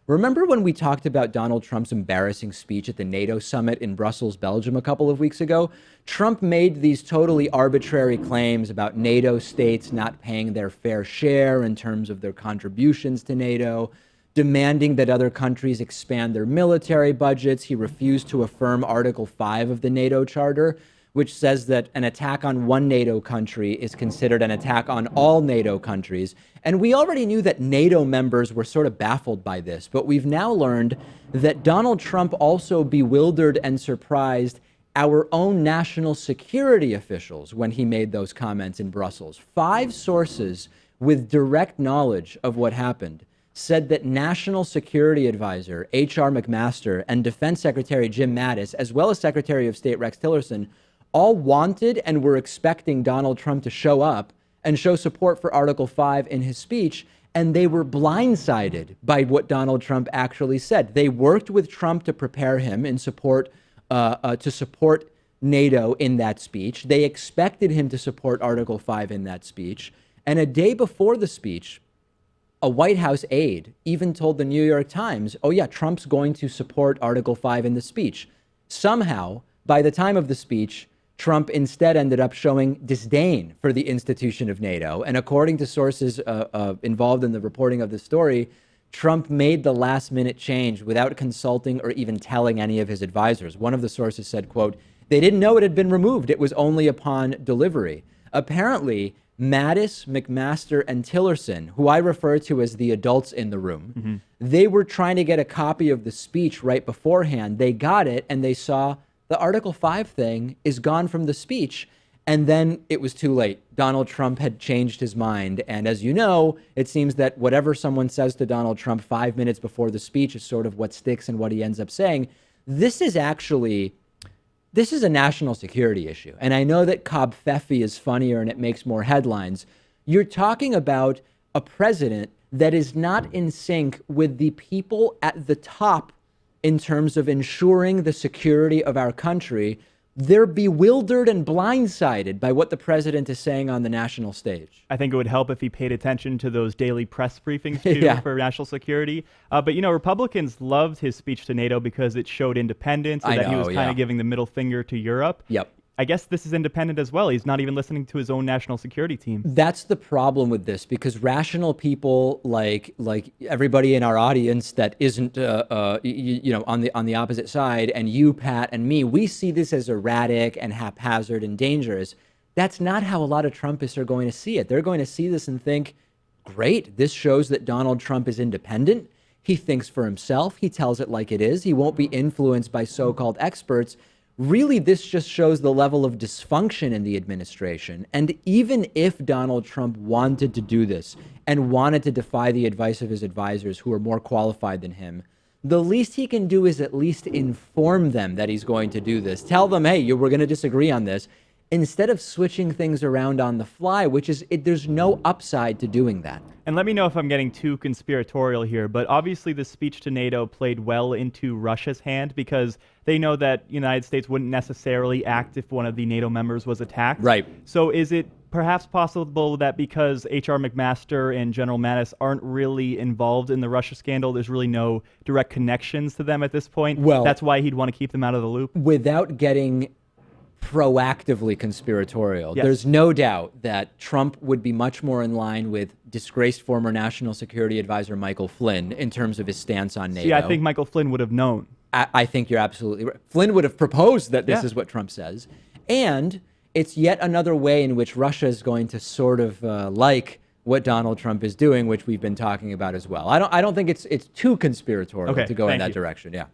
Remember when we talked about Donald Trump's embarrassing speech at the NATO summit in Brussels, Belgium a couple of weeks ago? Trump made these totally arbitrary claims about NATO states not paying their fair share in terms of their contributions to NATO, demanding that other countries expand their military budgets. He refused to affirm Article 5 of the NATO Charter, which says that an attack on one NATO country is considered an attack on all NATO countries. And we already knew that NATO members were sort of baffled by this, but we've now learned that Donald Trump also bewildered and surprised our own national security officials when he made those comments in Brussels. 5 sources with direct knowledge of what happened said that National Security Advisor H.R. McMaster and Defense Secretary Jim Mattis, as well as Secretary of State Rex Tillerson, all wanted and were expecting Donald Trump to show up and show support for Article 5 in his speech, and they were blindsided by what Donald Trump actually said. They worked with Trump to prepare him in support to support NATO in that speech. They expected him to support Article 5 in that speech, and a day before the speech, a White House aide even told the New York Times, oh yeah, Trump's going to support Article 5 in the speech. Somehow, by the time of the speech, Trump instead ended up showing disdain for the institution of NATO. And according to sources involved in the reporting of the story, Trump made the last minute change without consulting or even telling any of his advisors. One of the sources said, quote, they didn't know it had been removed. It was only upon delivery. Apparently, Mattis, McMaster, and Tillerson, who I refer to as the adults in the room, they were trying to get a copy of the speech right beforehand. They got it and they saw the Article 5 thing is gone from the speech. And then it was too late. Donald Trump had changed his mind. And as you know, it seems that whatever someone says to Donald Trump 5 minutes before the speech is sort of what sticks and what he ends up saying. This is a national security issue. And I know that Cobb Fefe is funnier and it makes more headlines. You're talking about a president that is not in sync with the people at the top in terms of ensuring the security of our country. They're bewildered and blindsided by what the president is saying on the national stage. I think it would help if he paid attention to those daily press briefings, too, for national security. But, you know, Republicans loved his speech to NATO because it showed independence and that he was kind of giving the middle finger to Europe. Yep. I guess this is independent as well. He's not even listening to his own national security team. That's the problem with this, because rational people like everybody in our audience that isn't on the opposite side, and you, Pat, and me, we see this as erratic and haphazard and dangerous. That's not how a lot of Trumpists are going to see it. They're going to see this and think, great, this shows that Donald Trump is independent. He thinks for himself. He tells it like it is. He won't be influenced by so-called experts. Really, this just shows the level of dysfunction in the administration. And even if Donald Trump wanted to do this and wanted to defy the advice of his advisors who are more qualified than him, the least he can do is at least inform them that he's going to do this. Tell them, hey, we're going to disagree on this, instead of switching things around on the fly, which is, there's no upside to doing that. And let me know if I'm getting too conspiratorial here, but obviously the speech to NATO played well into Russia's hand because they know that the United States wouldn't necessarily act if one of the NATO members was attacked. Right. So is it perhaps possible that because H.R. McMaster and General Mattis aren't really involved in the Russia scandal, there's really no direct connections to them at this point? Well, that's why he'd want to keep them out of the loop? Without getting proactively conspiratorial, yes, there's no doubt that Trump would be much more in line with disgraced former National Security Advisor Michael Flynn in terms of his stance on NATO. See, I think Michael Flynn would have known. I think you're absolutely right. Flynn would have proposed that this is what Trump says. And it's yet another way in which Russia is going to sort of like what Donald Trump is doing, which we've been talking about as well. I don't think it's too conspiratorial to go in that direction. Yeah.